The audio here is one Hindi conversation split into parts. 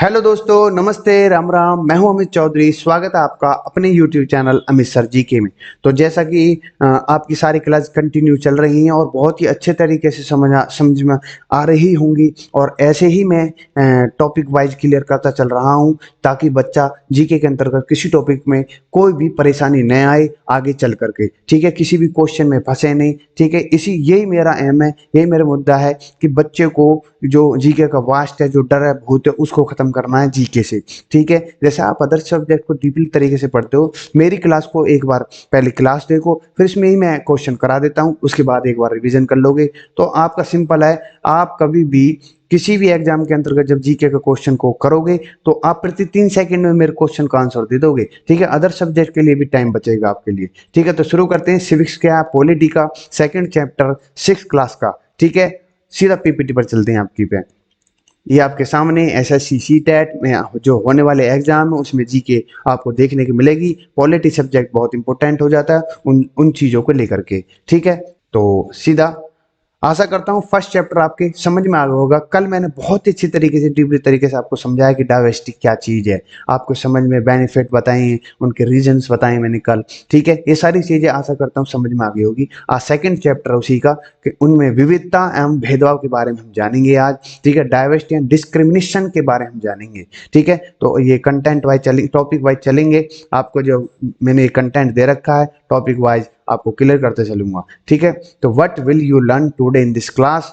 हेलो दोस्तों, नमस्ते, राम राम। मैं हूं अमित चौधरी। स्वागत है आपका अपने YouTube channel Amit sir GK में। तो जैसा कि आपकी सारी क्लास कंटिन्यू चल रही हैं और बहुत ही अच्छे तरीके से समझ में आ रही होंगी, और ऐसे ही मैं टॉपिक वाइज क्लियर करता चल रहा हूं ताकि बच्चा जीके के अंतर्गत किसी टॉपिक में कोई भी परेशानी न आए आगे चल करके। ठीक है, किसी भी क्वेश्चन में फंसे नहीं। ठीक है, इसी यही मेरा एम है, यही मेरा मुद्दा है कि बच्चे को जो जीके का वास्ट है, जो डर है, भूत है, उसको खत्म करना है जीके से। ठीक है, जैसे आप अदर सब्जेक्ट को डीपली तरीके से पढ़ते हो, मेरी क्लास को एक बार पहले क्लास देखो, फिर इसमें ही मैं क्वेश्चन करा देता हूँ, उसके बाद एक बार रिवीजन कर लोगे तो आपका सिंपल है। आप कभी भी किसी भी एग्जाम के अंतर्गत जब जीके का क्वेश्चन को करोगे तो आप प्रति 3 सेकंड में मेरे क्वेश्चन का आंसर दे दोगे। ठीक है, अदर सब्जेक्ट के लिए भी टाइम बचेगा आपके लिए। ठीक है, तो शुरू करते हैं। सिविक्स क्या, पॉलिटी का सेकंड चैप्टर 6 क्लास का। ठीक है, सीधा पीपीटी पर चलते हैं आपकी पे। ये आपके सामने एसएससी सीटेट में जो होने वाले एग्जाम है उसमें जीके आपको देखने की मिलेगी। पॉलिटी सब्जेक्ट बहुत इंपॉर्टेंट हो जाता है उन उन चीजों को लेकर के। ठीक है, तो सीधा आशा करता हूँ फर्स्ट चैप्टर आपके समझ में आ गया होगा। कल मैंने बहुत ही अच्छी तरीके से डीपली तरीके से आपको समझाया कि डाइवर्सिटी क्या चीज है, आपको समझ में बेनिफिट बताए, उनके रीजंस बताए मैंने कल। ठीक है, ये सारी चीजें आशा करता हूँ समझ में आ गई होगी। आज सेकंड चैप्टर उसी का कि उनमें विविधता एवं भेदभाव के बारे में हम जानेंगे आज। ठीक है, डाइवर्सिटी एंड डिस्क्रिमिनेशन के बारे में हम जानेंगे। ठीक है, तो ये कंटेंट वाइज चलेंगे, टॉपिक वाइज चलेंगे। आपको जो मैंने कंटेंट दे रखा है टॉपिक वाइज आपको क्लियर करते चलूंगा। ठीक है, तो what will you learn today in this class.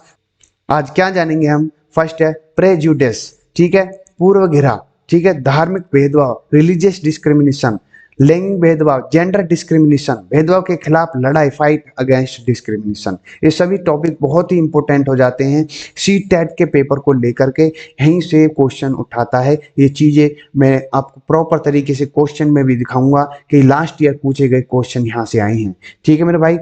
आज क्या जानेंगे हम। फर्स्ट है प्रेजुडिस। ठीक है, पूर्व घिरा। ठीक है, धार्मिक भेदभाव, रिलीजियस डिस्क्रिमिनेशन, लैंगिक भेदभाव, जेंडर डिस्क्रिमिनेशन, भेदभाव के खिलाफ लड़ाई, फाइट अगेंस्ट डिस्क्रिमिनेशन। ये सभी टॉपिक बहुत ही इंपॉर्टेंट हो जाते हैं सी टेट के पेपर को लेकर के। यहीं से क्वेश्चन उठाता है। ये चीजें मैं आपको प्रॉपर तरीके से क्वेश्चन में भी दिखाऊंगा कि लास्ट ईयर पूछे गए क्वेश्चन यहाँ से आए हैं। ठीक है मेरे भाई,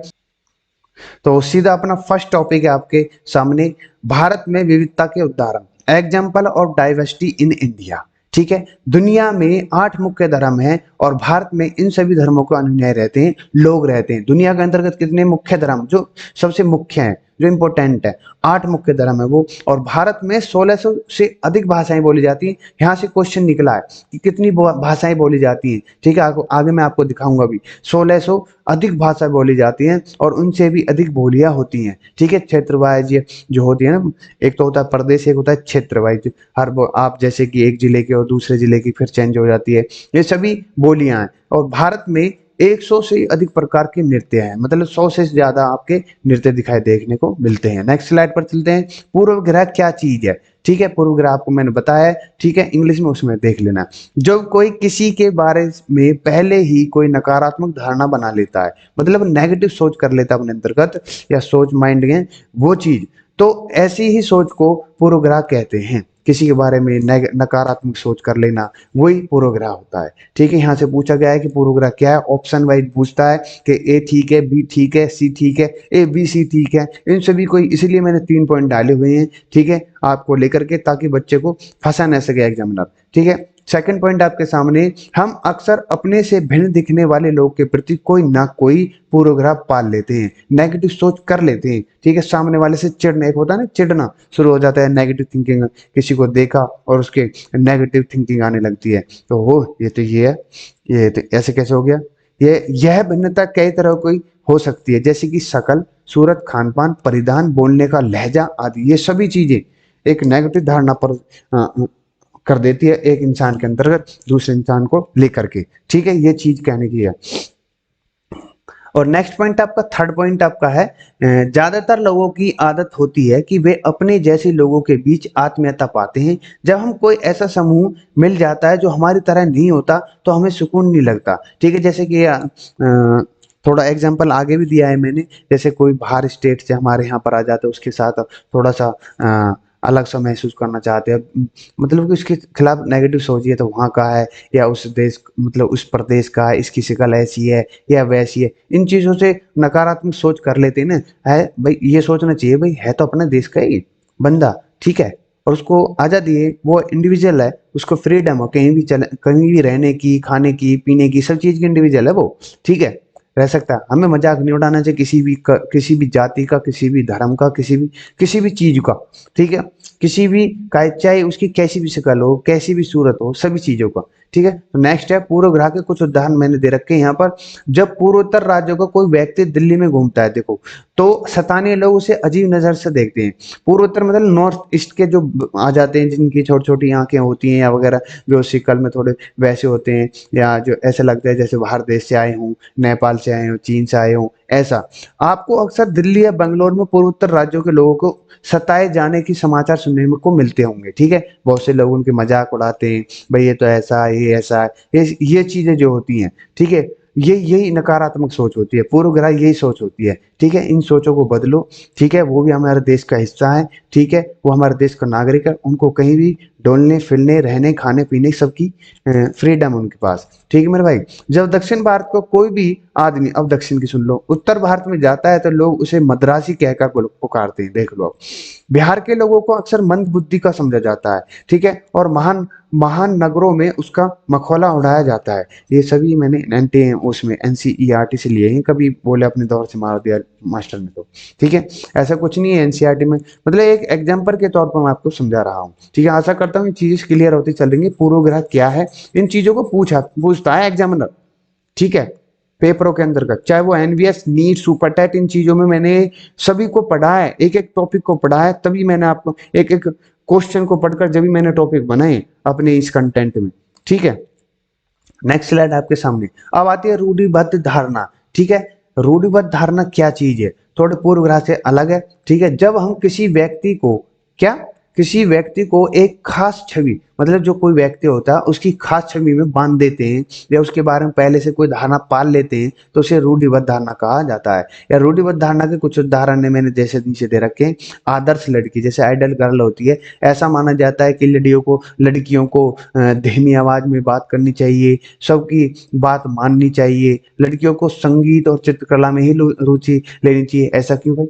तो सीधा अपना फर्स्ट टॉपिक है आपके सामने, भारत में विविधता के उदाहरण, example of diversity in India. ठीक है, दुनिया में 8 मुख्य धर्म हैं और भारत में इन सभी धर्मों को अनुयायी रहते हैं, लोग रहते हैं। दुनिया के अंतर्गत कितने मुख्य धर्म जो सबसे मुख्य हैं, जो इंपॉर्टेंट है, 8 मुख्य धर्म है वो। और भारत में 1600 से अधिक भाषाएं बोली जाती हैं। यहाँ से क्वेश्चन निकला है कि कितनी भाषाएं बोली जाती हैं। ठीक है, आगे मैं आपको दिखाऊंगा भी। 1600 अधिक भाषा बोली जाती हैं और उनसे भी अधिक बोलियां होती हैं। ठीक है, क्षेत्र वाइज जो होती है ना, एक तो होता है प्रदेश, एक होता है क्षेत्र वाइज। आप जैसे कि एक जिले के और दूसरे जिले की फिर चेंज हो जाती है। ये सभी बोलियां हैं और भारत में 100 से अधिक प्रकार के नृत्य हैं, मतलब 100 से ज्यादा आपके नृत्य दिखाई देखने को मिलते हैं। नेक्स्ट स्लाइड पर चलते हैं। पूर्व ग्रह क्या चीज है। ठीक है, पूर्व ग्रह आपको मैंने बताया है। ठीक है, इंग्लिश में उसमें देख लेना। जब कोई किसी के बारे में पहले ही कोई नकारात्मक धारणा बना लेता है, मतलब नेगेटिव सोच कर लेता है अपने अंतर्गत, या सोच माइंड में वो चीज, तो ऐसी ही सोच को पूर्वग्रह कहते हैं। किसी के बारे में नकारात्मक सोच कर लेना वही पूर्वग्रह होता है। ठीक है, यहाँ से पूछा गया है कि पूर्वग्रह क्या है। ऑप्शन वाइज पूछता है कि ए ठीक है, बी ठीक है, सी ठीक है, ए बी सी ठीक है। इन सभी को इसीलिए मैंने 3 पॉइंट डाले हुए हैं। ठीक है, आपको लेकर के, ताकि बच्चे को फंसा न सके एग्जामिनर। ठीक है, सेकंड पॉइंट आपके सामने, हम अक्सर अपने से भिन्न दिखने वाले लोग के प्रति कोई ना कोई पूर्वग्रह पाल लेते हैं, नेगेटिव सोच कर लेते हैं। ठीक है, सामने वाले से चिढ़ना, एक होता है ना चिढ़ना, शुरू हो जाता है नेगेटिव थिंकिंग। किसी को देखा और उसके नेगेटिव थिंकिंग आने लगती है, तो वो ये तो ये है, ये तो ऐसे कैसे हो गया। यह भिन्नता कई तरह की हो सकती है, जैसे कि शकल, सूरत, खान पान, परिधान, बोलने का लहजा आदि। ये सभी चीजें एक नेगेटिव धारणा पर कर देती है एक इंसान के अंतर्गत दूसरे इंसान को लेकर के। ठीक है, ये चीज कहने की है। और नेक्स्ट पॉइंट आपका, थर्ड पॉइंट आपका है, ज्यादातर लोगों की आदत होती है कि वे अपने जैसे लोगों के बीच आत्मीयता पाते हैं। जब हम कोई ऐसा समूह मिल जाता है जो हमारी तरह नहीं होता तो हमें सुकून नहीं लगता। ठीक है, जैसे कि थोड़ा एग्जांपल आगे भी दिया है मैंने, जैसे कोई बाहर स्टेट से हमारे यहाँ पर आ जाता है, उसके साथ थोड़ा सा अलग सा महसूस करना चाहते हैं, मतलब कि उसके खिलाफ नेगेटिव सोचिए तो वहाँ का है, या उस देश, मतलब उस प्रदेश का है, इसकी शक्ल ऐसी है या वैसी है। इन चीजों से नकारात्मक सोच कर लेते हैं ना। है भाई, ये सोचना चाहिए भाई है तो अपने देश का ही बंदा। ठीक है, और उसको आजादी है, वो इंडिविजुअल है, उसको फ्रीडम है कहीं भी चले, कहीं भी रहने की, खाने की, पीने की, सब चीज की इंडिविजुअल है वो। ठीक है, रह सकता है। हमें मजाक नहीं उड़ाना चाहिए किसी भी जाति का, किसी भी धर्म का, किसी भी चीज का। ठीक है, किसी भी का, चाहे उसकी कैसी भी शक्ल हो, कैसी भी सूरत हो, सभी चीजों का। ठीक है, तो नेक्स्ट है पूर्वग्रह के कुछ उदाहरण मैंने दे रखे हैं यहाँ पर। जब पूर्वोत्तर राज्यों का कोई व्यक्ति दिल्ली में घूमता है, देखो, तो स्थानीय लोग उसे अजीब नजर से देखते हैं। पूर्वोत्तर मतलब नॉर्थ ईस्ट के जो आ जाते हैं, जिनकी छोटी छोटी आंखें होती हैं या वगैरह, जो शिकल में थोड़े वैसे होते हैं, या जो ऐसे लगता है जैसे बाहर देश से आए हों, नेपाल से आए हों, चीन से आए हों, ऐसा। आपको अक्सर दिल्ली या बेंगलोर में पूर्वोत्तर राज्यों के लोगों को सताए जाने की समाचार सुनने में को मिलते होंगे। ठीक है, बहुत से लोग उनके मजाक उड़ाते हैं, भाई ये तो ऐसा है, ये ऐसा है, ये चीजें जो होती हैं। ठीक है, ये यही नकारात्मक सोच होती है, पूर्वग्रह यही सोच होती है। ठीक है, इन सोचों को बदलो। ठीक है, वो भी हमारे देश का हिस्सा है। ठीक है, वो हमारे देश का नागरिक है, उनको कहीं भी डोलने फिरने रहने खाने पीने सबकी फ्रीडम उनके पास। ठीक है मेरे भाई। जब दक्षिण भारत को कोई भी आदमी, अब दक्षिण की सुन लो, उत्तर भारत में जाता है तो लोग उसे मद्रासी कहकर पुकारते हैं, देख लो अब। बिहार के लोगों को अक्सर मंद बुद्धि का समझा जाता है। ठीक है, और महान महान नगरों में उसका मखौला उड़ाया जाता है। ये सभी मैंने उसमें एनसीईआरटी से लिए हैं, कभी बोले अपने दौर से मार दिया मास्टर ने तो। ठीक है, ऐसा कुछ नहीं है एनसीईआरटी में, मतलब एक एग्जाम्पल के तौर पर मैं आपको समझा रहा हूँ। ठीक है, आशा करता हूँ ये चीजें क्लियर होती चल रही है। पूर्वग्रह क्या है, इन चीजों को पूछता है एग्जामिनर। ठीक है, पेपरों के अंदर का, चाहे वो एनवीएस, नीट, सुपर टेट, इन चीजों में मैंने सभी को पढ़ा है, एक एक टॉपिक को पढ़ा है, तभी मैंने आपको एक एक क्वेश्चन को पढ़कर जब भी मैंने टॉपिक बनाए अपने इस कंटेंट में। ठीक है, नेक्स्ट स्लाइड आपके सामने। अब आती है रूढ़िबद्ध धारणा। ठीक है, रूढ़िबद्ध धारणा क्या चीज है, थोड़े पूर्वग्रह से अलग है। ठीक है, जब हम किसी व्यक्ति को, क्या, किसी व्यक्ति को एक खास छवि, मतलब जो कोई व्यक्ति होता है उसकी खास छवि में बांध देते हैं, या उसके बारे में पहले से कोई धारणा पाल लेते हैं, तो उसे रूढ़िबद्ध धारणा कहा जाता है। या रूढ़िबद्ध धारणा के कुछ उदाहरण ने मैंने जैसे नीचे दे रखे हैं। आदर्श लड़की, जैसे आइडल गर्ल होती है, ऐसा माना जाता है कि लड़कियों को धीमी आवाज में बात करनी चाहिए, सबकी बात माननी चाहिए, लड़कियों को संगीत और चित्रकला में ही रुचि लेनी चाहिए। ऐसा क्यों भाई?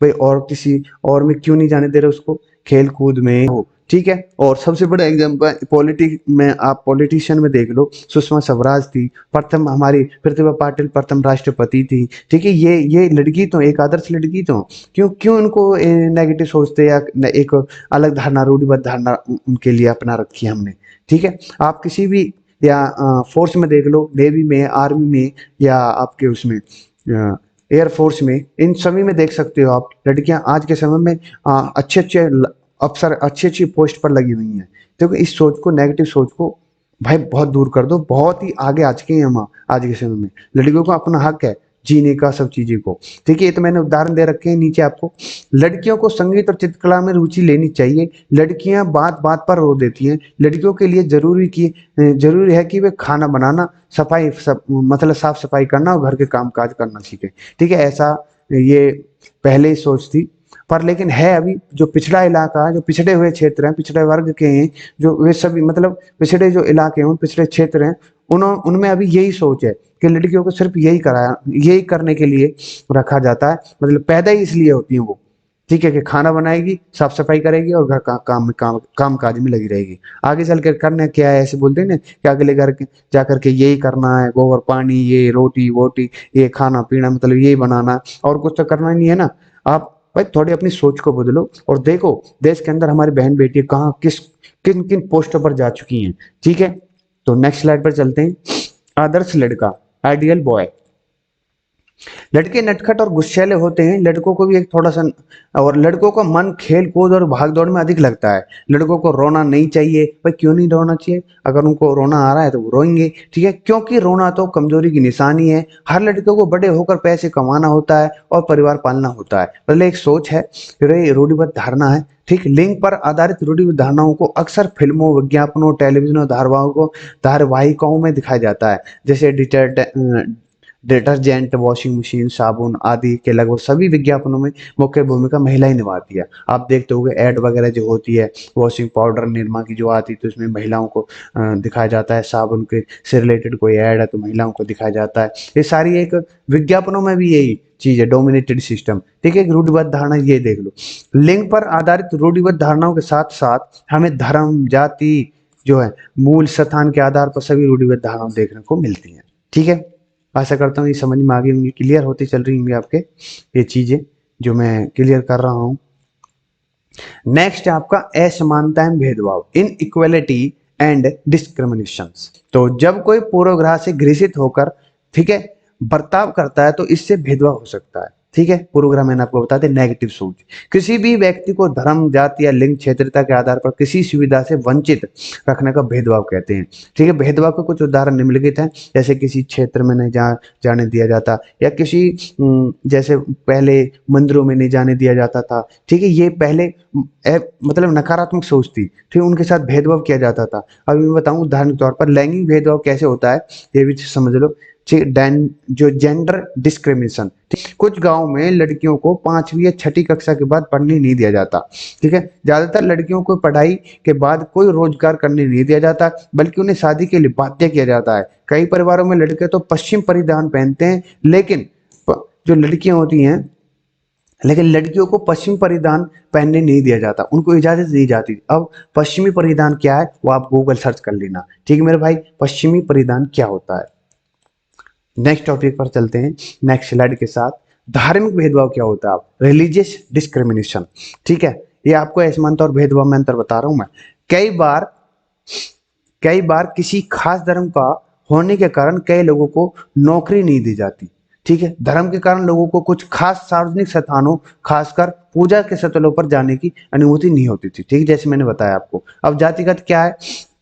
भाई और किसी और में क्यों नहीं जाने दे रहे उसको, खेल कूद में हो। ठीक है, और सबसे बड़ा एग्जाम्पल पॉलिटिक में, आप पॉलिटिशियन में देख लो, सुषमा स्वराज थी, प्रथम हमारी प्रतिभा पाटिल प्रथम राष्ट्रपति थी। ठीक है, ये लड़की तो एक आदर्श लड़की तो, क्यों क्यों उनको नेगेटिव सोचते, या एक अलग धारणा, रूढ़िबद्ध धारणा उनके लिए अपना रखी है हमने। ठीक है, आप किसी भी, या फोर्स में देख लो, नेवी में, आर्मी में, या आपके उसमें एयरफोर्स में, इन सभी में देख सकते हो आप, लड़कियां आज के समय में अच्छे अच्छे अफसर, अच्छी अच्छी पोस्ट पर लगी हुई हैं। तो इस सोच को, नेगेटिव सोच को भाई बहुत दूर कर दो। बहुत ही आगे आ चुके हैं हम आज के समय में। लड़कियों को अपना हक है जीने का, सब चीजें को। ठीक है, ये तो मैंने उदाहरण दे रखे हैं नीचे आपको। लड़कियों को संगीत और चित्रकला में रुचि लेनी चाहिए। लड़कियां बात बात पर रो देती हैं। लड़कियों के लिए जरूरी है कि वे खाना बनाना, मतलब साफ सफाई करना और घर के काम काज करना सीखे। ठीक है, ऐसा ये पहले ही सोच थी, पर लेकिन है अभी जो पिछड़ा इलाका है, जो पिछड़े हुए क्षेत्र हैं, पिछड़े वर्ग के हैं, जो वे सभी, मतलब पिछड़े जो इलाके हैं, पिछड़े क्षेत्र हैं, उनमें अभी यही सोच है कि लड़कियों को सिर्फ यही करने के लिए रखा जाता है, मतलब पैदा ही इसलिए होती है वो। ठीक है, कि खाना बनाएगी, साफ सफाई करेगी और घर का काम काज में लगी रहेगी। आगे चल कर करना क्या है, ऐसे बोलते हैं ना कि अगले घर के जा करके यही करना है, गोबर पानी, ये रोटी वोटी, ये खाना पीना, मतलब यही बनाना, और कुछ तो करना ही नहीं है ना। आप भाई थोड़ी अपनी सोच को बदलो और देखो देश के अंदर हमारी बहन बेटी कहाँ, किन किन पोस्टों पर जा चुकी हैं। ठीक है, तो नेक्स्ट स्लाइड पर चलते हैं। आदर्श लड़का, आइडियल बॉय। लड़के नटखट और गुस्सैले होते हैं, लड़कों को भी एक थोड़ा सा, और लड़कों का मन खेल कूद और भाग दौड़ में अधिक लगता है। लड़कों को रोना नहीं चाहिए। भाई क्यों नहीं रोना चाहिए? अगर उनको रोना आ रहा है तो वो रोएंगे। ठीक है, क्योंकि रोना तो कमजोरी की निशानी है। हर लड़के को बड़े होकर पैसे कमाना होता है और परिवार पालना होता है। पहले एक सोच है, फिर ये रूढ़िबद्ध धारणा है। ठीक, लिंग पर आधारित रूढ़िबद्ध धारणाओं को अक्सर फिल्मों, विज्ञापनों, टेलीविजन और धारावाहिकों में दिखाया जाता है। जैसे डिटर्जेंट, वॉशिंग मशीन, साबुन आदि के लगभग सभी विज्ञापनों में मुख्य भूमिका महिला ही निभाती है। आप देखते होंगे एड वगैरह जो होती है, वॉशिंग पाउडर निरमा की जो आती है, तो उसमें महिलाओं को दिखाया जाता है। साबुन के से रिलेटेड कोई ऐड है तो महिलाओं को दिखाया जाता है। ये सारी एक विज्ञापनों में भी यही चीज है, डोमिनेटेड सिस्टम। ठीक है, एक रूढ़िबद्ध धारणा ये देख लो। लिंग पर आधारित रूढ़िबद्ध धारणाओं के साथ साथ हमें धर्म, जाति, जो है मूल स्थान के आधार पर सभी रूढ़िबद्ध धारणाएं देखने को मिलती हैं। ठीक है, आशा करता हूँ ये समझ में आ गई होंगी, क्लियर होती चल रही होंगी आपके ये चीजें जो मैं क्लियर कर रहा हूँ। नेक्स्ट है आपका असमानता एवं भेदभाव, इन इक्वलिटी एंड डिस्क्रिमिनेशन। तो जब कोई पूर्वाग्रह से ग्रसित होकर, ठीक है, बर्ताव करता है तो इससे भेदभाव हो सकता है। ठीक है, पूर्वाग्रह मैंने आपको बता दिया, नेगेटिव सोच। किसी भी व्यक्ति को धर्म, जाति या लिंग, क्षेत्रता के आधार पर किसी सुविधा से वंचित रखने का भेदभाव कहते हैं। ठीक है, भेदभाव के कुछ उदाहरण निम्नलिखित हैं, जैसे किसी क्षेत्र में नहीं जाने दिया जाता, या किसी जैसे पहले मंदिरों में नहीं जाने दिया जाता था। ठीक है, ये पहले मतलब नकारात्मक सोच थी, ठीक है, उनके साथ भेदभाव किया जाता था। अब मैं बताऊं उदाहरण के तौर पर लैंगिक भेदभाव कैसे होता है, ये भी समझ लो। जो जेंडर डिस्क्रिमिनेशन, कुछ गांव में लड़कियों को 5वीं या 6ठी कक्षा के बाद पढ़ने नहीं दिया जाता। ठीक है, ज्यादातर लड़कियों को पढ़ाई के बाद कोई रोजगार करने नहीं दिया जाता, बल्कि उन्हें शादी के लिए बाध्य किया जाता है। कई परिवारों में लड़के तो पश्चिम परिधान पहनते हैं, लेकिन जो लड़कियां होती हैं, लेकिन लड़कियों को पश्चिमी परिधान पहनने नहीं दिया जाता, उनको इजाजत दी जाती। अब पश्चिमी परिधान क्या है वो आप गूगल सर्च कर लेना। ठीक है मेरे भाई, पश्चिमी परिधान क्या होता है। नेक्स्ट टॉपिक पर चलते हैं, नेक्स्ट स्लाइड के साथ। धार्मिक भेदभाव क्या होता है, आप रिलीजियस डिस्क्रिमिनेशन। ठीक है, ये आपको असमानता और भेदभाव में अंतर बता रहा हूं मैं। कई बार कई बार किसी खास धर्म का होने के कारण कई लोगों को नौकरी नहीं दी जाती। ठीक है, धर्म के कारण लोगों को कुछ खास सार्वजनिक स्थानों, खासकर पूजा के स्थलों पर जाने की अनुमति नहीं होती थी। ठीक है, जैसे मैंने बताया आपको। अब जातिगत क्या है,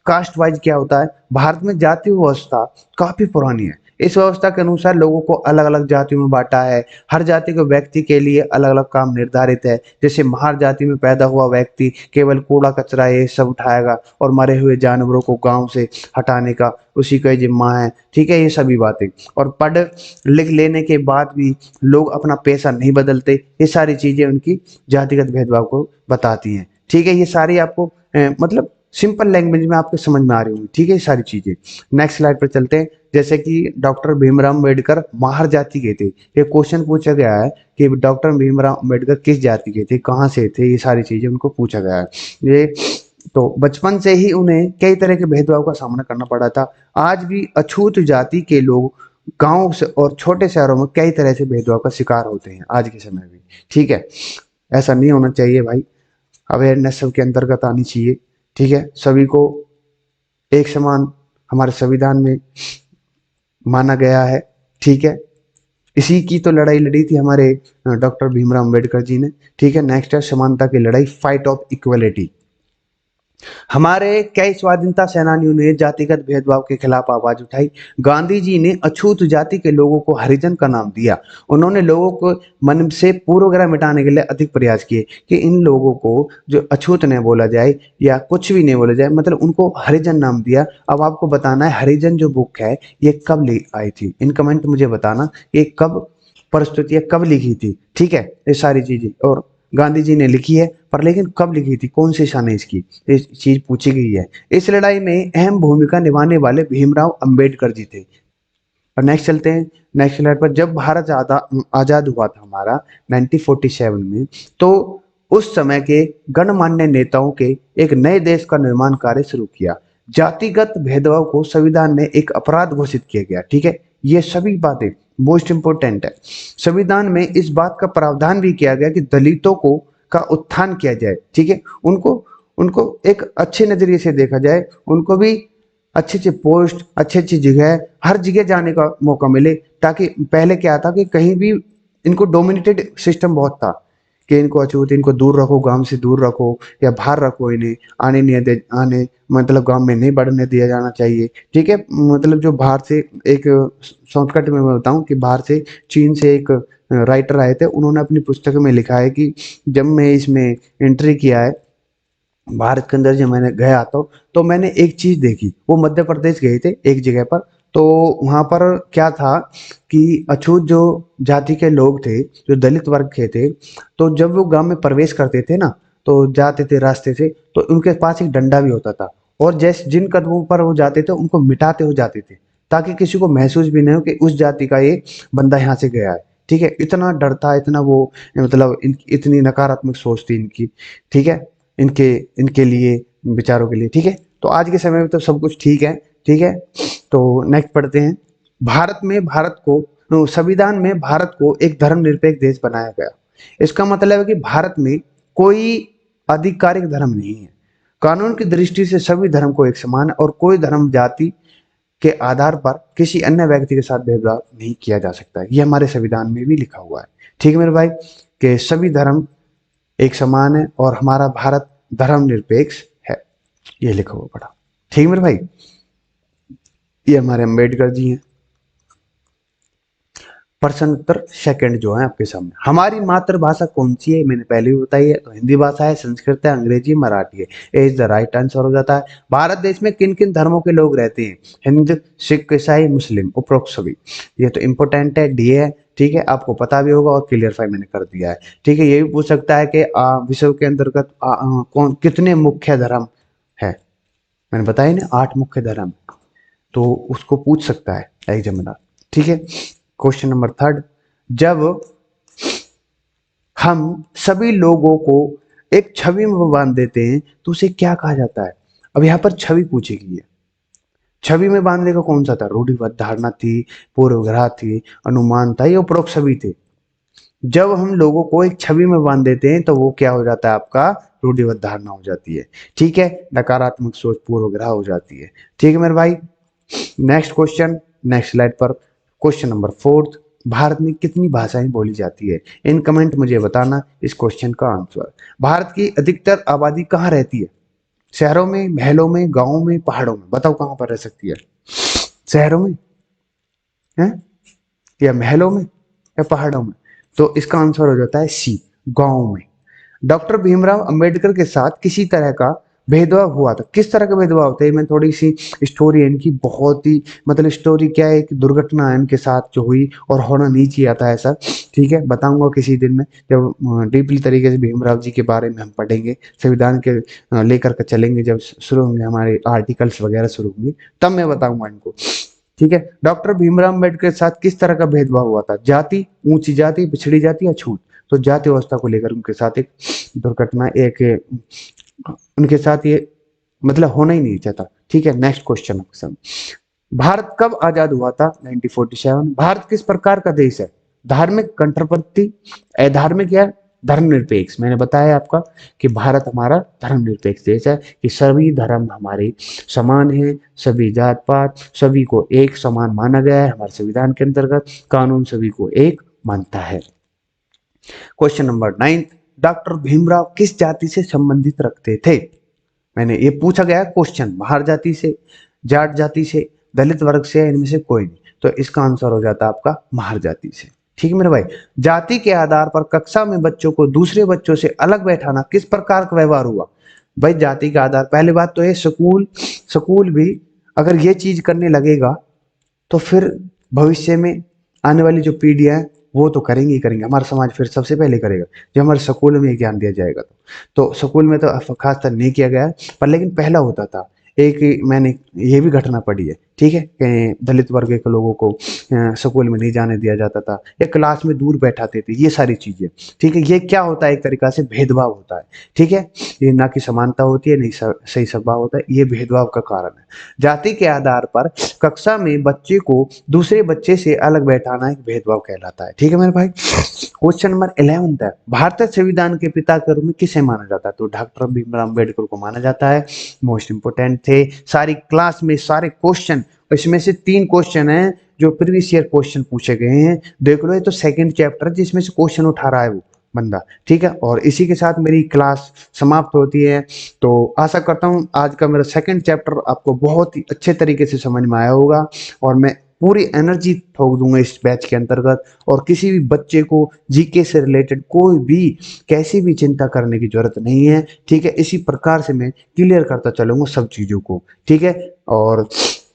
कास्ट वाइज क्या होता है। भारत में जाति व्यवस्था काफी पुरानी है। इस व्यवस्था के अनुसार लोगों को अलग अलग जातियों में बांटा है। हर जाति के व्यक्ति के लिए अलग अलग काम निर्धारित है। जैसे महार जाति में पैदा हुआ व्यक्ति केवल कूड़ा कचरा ये सब उठाएगा, और मरे हुए जानवरों को गांव से हटाने का उसी का जिम्मा है। ठीक है, ये सभी बातें। और पढ़ लिख लेने के बाद भी लोग अपना पेशा नहीं बदलते, ये सारी चीजें उनकी जातिगत भेदभाव को बताती हैं। ठीक है, ये सारी आपको मतलब सिंपल लैंग्वेज में आपको समझ में आ रही होगी। ठीक है, ये सारी चीजें। नेक्स्ट स्लाइड पर चलते हैं। जैसे कि डॉक्टर भीमराव अम्बेडकर महार जाति के थे। ये क्वेश्चन पूछा गया है कि डॉक्टर भीमराव अम्बेडकर किस जाति के थे, कहाँ से थे, ये सारी चीजें उनको पूछा गया है। ये तो बचपन से ही उन्हें कई तरह के भेदभाव का सामना करना पड़ा था। आज भी अछूत जाति के लोग गांव से और छोटे शहरों में कई तरह से भेदभाव का शिकार होते हैं आज के समय में। ठीक है, ऐसा नहीं होना चाहिए भाई, अवेयरनेस सबके अंतर्गत आनी चाहिए। ठीक है, सभी को एक समान हमारे संविधान में माना गया है। ठीक है, इसी की तो लड़ाई लड़ी थी हमारे डॉक्टर भीमराव अंबेडकर जी ने। ठीक है, नेक्स्ट है समानता की लड़ाई, फाइट ऑफ इक्वलिटी। हमारे कई स्वाधीनता सेनानियों ने जातिगत भेदभाव के खिलाफ आवाज उठाई। गांधी जी ने अछूत जाति के लोगों को हरिजन का नाम दिया। उन्होंने लोगों को मन से पूर्वग्रह मिटाने के लिए अधिक प्रयास किए कि इन लोगों को जो अछूत नहीं बोला जाए या कुछ भी नहीं बोला जाए, मतलब उनको हरिजन नाम दिया। अब आपको बताना है हरिजन जो बुक है ये कब आई थी, इन कमेंट मुझे बताना ये कब प्रस्तुत या कब लिखी थी। ठीक है, ये सारी चीजें और गांधी जी ने लिखी है, पर लेकिन कब लिखी थी, कौन से सन है इसकी, ये चीज पूछी गई है। इस लड़ाई में अहम भूमिका निभाने वाले भीमराव अंबेडकर जी थे। और नेक्स्ट चलते हैं, नेक्स्ट स्लाइड पर। जब भारत आजाद हुआ था हमारा 1947 में, तो उस समय के गणमान्य नेताओं के एक नए देश का निर्माण कार्य शुरू किया। जातिगत भेदभाव को संविधान में एक अपराध घोषित किया गया। ठीक है, ये सभी बातें मोस्ट इंपोर्टेंट है। संविधान में इस बात का प्रावधान भी किया गया कि दलितों को का उत्थान किया जाए। ठीक है, उनको उनको एक अच्छे नजरिए से देखा जाए, उनको भी अच्छी अच्छी पोस्ट, अच्छी अच्छी जगह, हर जगह जाने का मौका मिले। ताकि पहले क्या था कि कहीं भी इनको डोमिनेटेड सिस्टम बहुत था कि इनको अछूत, इनको दूर रखो, गांव से दूर रखो या बाहर रखो, इन्हें आने नहीं दे, आने मतलब गांव में नहीं बढ़ने दिया जाना चाहिए। ठीक है, मतलब जो बाहर से एक शॉर्टकट में मैं बताऊं कि बाहर से चीन से एक राइटर आए थे, उन्होंने अपनी पुस्तक में लिखा है कि जब मैं इसमें एंट्री किया है भारत के अंदर, जब मैंने गया तो मैंने एक चीज देखी। वो मध्य प्रदेश गए थे एक जगह पर, तो वहां पर क्या था कि अछूत जो जाति के लोग थे, जो दलित वर्ग के थे, तो जब वो गांव में प्रवेश करते थे ना, तो जाते थे रास्ते से, तो उनके पास एक डंडा भी होता था, और जैसे जिन कदमों पर वो जाते थे उनको मिटाते हो जाते थे, ताकि किसी को महसूस भी नहीं हो कि उस जाति का ये बंदा यहाँ से गया है। ठीक है, इतना डर था, इतना वो मतलब इतनी नकारात्मक सोच थी इनकी। ठीक है, इनके इनके लिए, विचारों के लिए। ठीक है, तो आज के समय में तो सब कुछ ठीक है। ठीक है, तो नेक्स्ट पढ़ते हैं। संविधान में भारत को एक धर्मनिरपेक्ष देश बनाया गया। इसका मतलब है कि भारत में कोई आधिकारिक धर्म नहीं है। कानून की दृष्टि से सभी धर्म को एक समान है और कोई धर्म जाति के आधार पर किसी अन्य व्यक्ति के साथ भेदभाव नहीं किया जा सकता है। ये हमारे संविधान में भी लिखा हुआ है। ठीक है मेरे भाई, कि सभी धर्म एक समान है और हमारा भारत धर्मनिरपेक्ष है, ये लिखा हुआ पड़ा। ठीक है मेरे भाई, ये हमारे अम्बेडकर जी हैं। प्रश्न उत्तर सेकंड जो है आपके सामने, हमारी मातृभाषा कौन सी है? मैंने पहले भी बताई है, तो हिंदी भाषा है, संस्कृत है, अंग्रेजी, मराठी है। ए इज द राइट आंसर हो जाता है। भारत देश में किन किन धर्मों के लोग रहते हैं? हिंदू, सिख, ईसाई, मुस्लिम, उपरोक्त सभी। ये तो इंपॉर्टेंट है, डी है। ठीक है, आपको पता भी होगा और क्लियरफाई मैंने कर दिया है। ठीक है, ये भी पूछ सकता है कि विश्व के अंतर्गत कौन कितने मुख्य धर्म है? मैंने बताया ना 8 मुख्य धर्म, तो उसको पूछ सकता है एग्जामिनर। ठीक है, क्वेश्चन नंबर थर्ड, जब हम सभी लोगों को एक छवि में बांध देते हैं तो उसे क्या कहा जाता है? अब यहाँ पर छवि पूछी गई है। छवि में बांधने का कौन सा था? रूढ़िबद्ध धारणा थी, पूर्वग्रह थी, अनुमान था, या उपरोक्त सभी थे? जब हम लोगों को एक छवि में बांध देते हैं तो वो क्या हो जाता है? आपका रूढ़िबद्ध धारणा हो जाती है। ठीक है, नकारात्मक सोच, पूर्वग्रह हो जाती है। ठीक है मेरे भाई, नेक्स्ट क्वेश्चन, नेक्स्ट स्लाइड पर। क्वेश्चन नंबर फोर्थ, भारत में कितनी भाषाएं बोली जाती है? इन कमेंट मुझे बताना इस क्वेश्चन का आंसर। भारत की अधिकतर आबादी कहाँ रहती है? शहरों में, महलों में, गांवों में, पहाड़ों में? बताओ कहां पर रह सकती है? शहरों में है, या महलों में, या पहाड़ों में? तो इसका आंसर हो जाता है सी, गांव में। डॉक्टर भीमराव अंबेडकर के साथ किसी तरह का भेदभाव हुआ था? किस तरह का भेदभाव होता है? मैं थोड़ी सी स्टोरी है इनकी, बहुत ही मतलब स्टोरी क्या है, एक दुर्घटना है इनके साथ जो हुई और होना नहीं चाहिए था ऐसा। ठीक है, बताऊंगा किसी दिन में, जब डीपली तरीके से भीमराव जी के बारे में हम पढ़ेंगे, संविधान के लेकर के चलेंगे, जब शुरू होंगे हमारे आर्टिकल्स वगैरह शुरू होंगे, तब मैं बताऊंगा इनको। ठीक है, डॉक्टर भीमराव अम्बेडकर के साथ किस तरह का भेदभाव हुआ था? जाति, ऊंची जाति, पिछड़ी जाति, या छूत? तो जाति व्यवस्था को लेकर उनके साथ एक दुर्घटना, एक उनके साथ ये मतलब होना ही नहीं चाहता। ठीक है, नेक्स्ट क्वेश्चन, भारत कब आजाद हुआ था? 1947। भारत किस प्रकार का देश है? धार्मिक, कंट्रोवर्सी, अधार्मिक, या धर्मनिरपेक्ष? मैंने बताया आपका कि भारत हमारा धर्मनिरपेक्ष देश है, कि सभी धर्म हमारे समान है, सभी जात पात, सभी को एक समान माना गया है। हमारे संविधान के अंतर्गत कानून सभी को एक मानता है। क्वेश्चन नंबर 9, डॉक्टर भीमराव किस जाति से संबंधित रखते थे? मैंने ये पूछा गया क्वेश्चन, महार जाति से, जाट जाति से, दलित वर्ग से, इनमें से कोई नहीं? तो इसका आंसर हो जाता है आपका महार जाति से। ठीक है मेरे भाई, जाति के आधार पर कक्षा में बच्चों को दूसरे बच्चों से अलग बैठाना किस प्रकार का व्यवहार हुआ? भाई जाति के आधार, पहली बात तो ये स्कूल स्कूल भी अगर ये चीज करने लगेगा तो फिर भविष्य में आने वाली जो पीढ़ियां हैं वो तो करेंगे ही करेंगे। हमारा समाज फिर सबसे पहले करेगा जब हमारे स्कूल में ज्ञान दिया जाएगा। तो स्कूल में तो खासकर नहीं किया गया है, पर लेकिन पहला होता था। एक मैंने ये भी घटना पढ़ी है, ठीक है, कि दलित वर्ग के लोगों को स्कूल में नहीं जाने दिया जाता था, या क्लास में दूर बैठाते थे, ये सारी चीजें। ठीक है, ये क्या होता है? एक तरीका से भेदभाव होता है। ठीक है, ये ना कि समानता होती है, नहीं सही सद्भाव होता है, ये भेदभाव का कारण है। जाति के आधार पर कक्षा में बच्चे को दूसरे बच्चे से अलग बैठाना एक भेदभाव कहलाता है। ठीक है मेरे भाई, क्वेश्चन नंबर 11 है, भारतीय संविधान के पिता के रूप में किसे माना जाता है? तो डॉक्टर भीमराव अम्बेडकर को माना जाता है। मोस्ट इंपोर्टेंट थे सारी क्लास में सारे क्वेश्चन, इसमें से 3 क्वेश्चन हैं जो प्रीवियस ईयर क्वेश्चन पूछे गए हैं। देख लो, ये तो सेकंड चैप्टर जिसमें से क्वेश्चन उठा रहा है वो बंदा। ठीक है, और इसी के साथ मेरी क्लास समाप्त होती है। तो आशा करता हूँ आज का मेरा सेकंड चैप्टर आपको बहुत ही अच्छे तरीके से समझ में आया होगा, और मैं पूरी एनर्जी ठोक दूंगा इस बैच के अंतर्गत। और किसी भी बच्चे को जीके से रिलेटेड कोई भी कैसी भी चिंता करने की जरूरत नहीं है। ठीक है, इसी प्रकार से मैं क्लियर करता चलूंगा सब चीजों को। ठीक है, और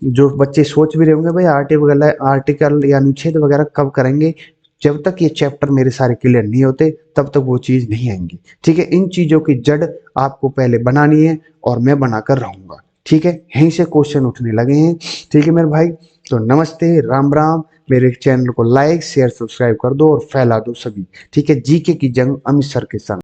जो बच्चे सोच भी रहे होंगे भाई आर्टिकल या अनुच्छेद वगैरह कब करेंगे, जब तक ये चैप्टर मेरे सारे क्लियर नहीं होते तब तक वो चीज नहीं आएंगी। ठीक है, इन चीजों की जड़ आपको पहले बनानी है और मैं बनाकर रहूंगा। ठीक है, यहीं से क्वेश्चन उठने लगे हैं। ठीक है मेरे भाई, तो नमस्ते, राम राम। मेरे चैनल को लाइक शेयर सब्सक्राइब कर दो और फैला दो सभी। ठीक है, जीके की जंग अमित सर के संग।